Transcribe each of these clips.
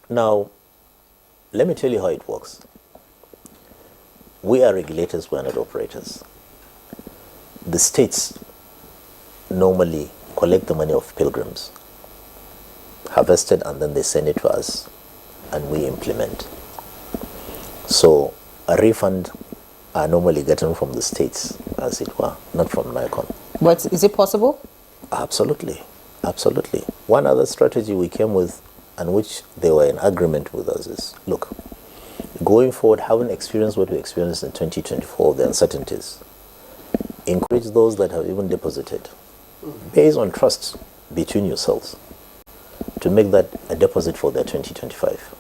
Now, let me tell you how it works. We are regulators, we are not operators. The states normally collect the money of pilgrims, harvest it, and then they send it to us, and we implement. So a refund are normally getting from the states, as it were, not from NICON. But is it possible? Absolutely, absolutely. One other strategy we came with, and which they were in agreement with us, is, look, going forward, having experienced what we experienced in 2024, the uncertainties, encourage those that have even deposited, based on trust between yourselves, to make that a deposit for their 2025.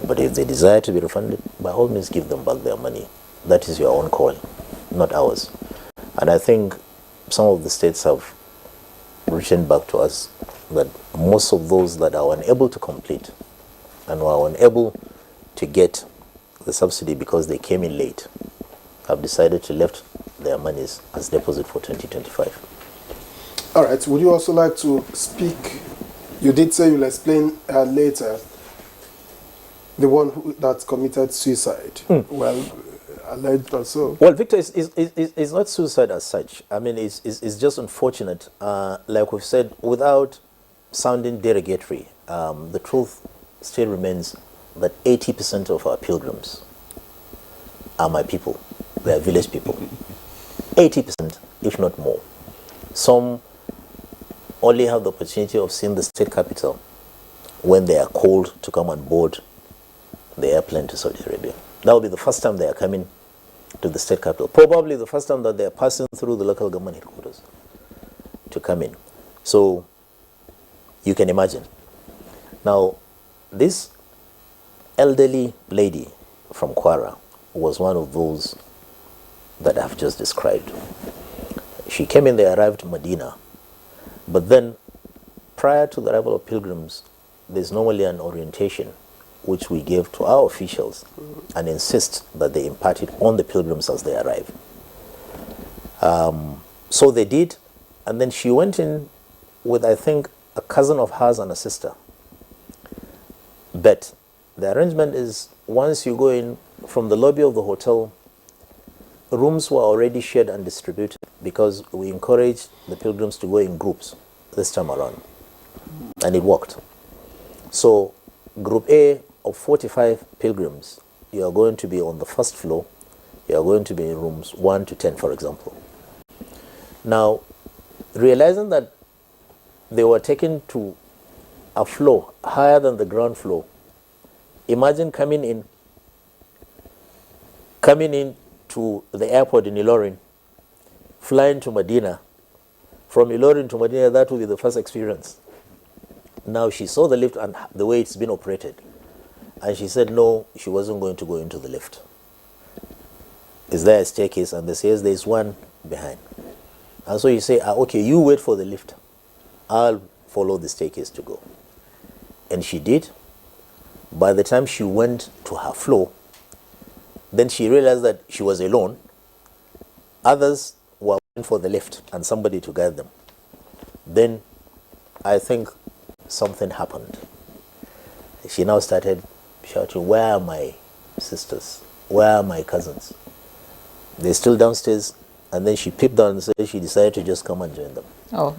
But if they desire to be refunded, by all means give them back their money. That is your own call, not ours. And I think some of the states have written back to us that most of those that are unable to complete and were unable to get the subsidy because they came in late have decided to left their monies as deposit for 2025. All right. Would you also like to speak? You did say you'll explain later. The one that committed suicide. Well, alleged also. Well, Victor, is not suicide as such. I mean, it's just unfortunate. Like we've said, without sounding derogatory, the truth still remains that 80% of our pilgrims are my people. They are village people. 80%, if not more. Some only have the opportunity of seeing the state capital when they are called to come on board the airplane to Saudi Arabia. That will be the first time they are coming to the state capital. Probably the first time that they are passing through the local government headquarters to come in. So you can imagine. Now, this elderly lady from Kwara was one of those that I've just described. She came in, they arrived in Medina. But then, prior to the arrival of pilgrims, there's normally an orientation which we give to our officials and insist that they impart it on the pilgrims as they arrive. So they did, and then she went in with, I think, a cousin of hers and a sister. But the arrangement is, once you go in from the lobby of the hotel, rooms were already shared and distributed because we encouraged the pilgrims to go in groups this time around. And it worked. So Group A of 45 pilgrims, you are going to be on the first floor. You are going to be in rooms 1 to 10, for example. Now, realizing that they were taken to a floor higher than the ground floor, imagine coming in to the airport in Ilorin, flying to Medina. From Ilorin to Medina, that will be the first experience. Now, she saw the lift and the way it's been operated. And she said, no, she wasn't going to go into the lift. Is there a staircase? And they say, yes, there's one behind. And so you say, okay, you wait for the lift. I'll follow the staircase to go. And she did. By the time she went to her floor, then she realized that she was alone. Others were waiting for the lift and somebody to guide them. Then I think something happened. She now started shouting, where are my sisters? Where are my cousins? They're still downstairs. And then she peeped down and said she decided to just come and join them. Oh.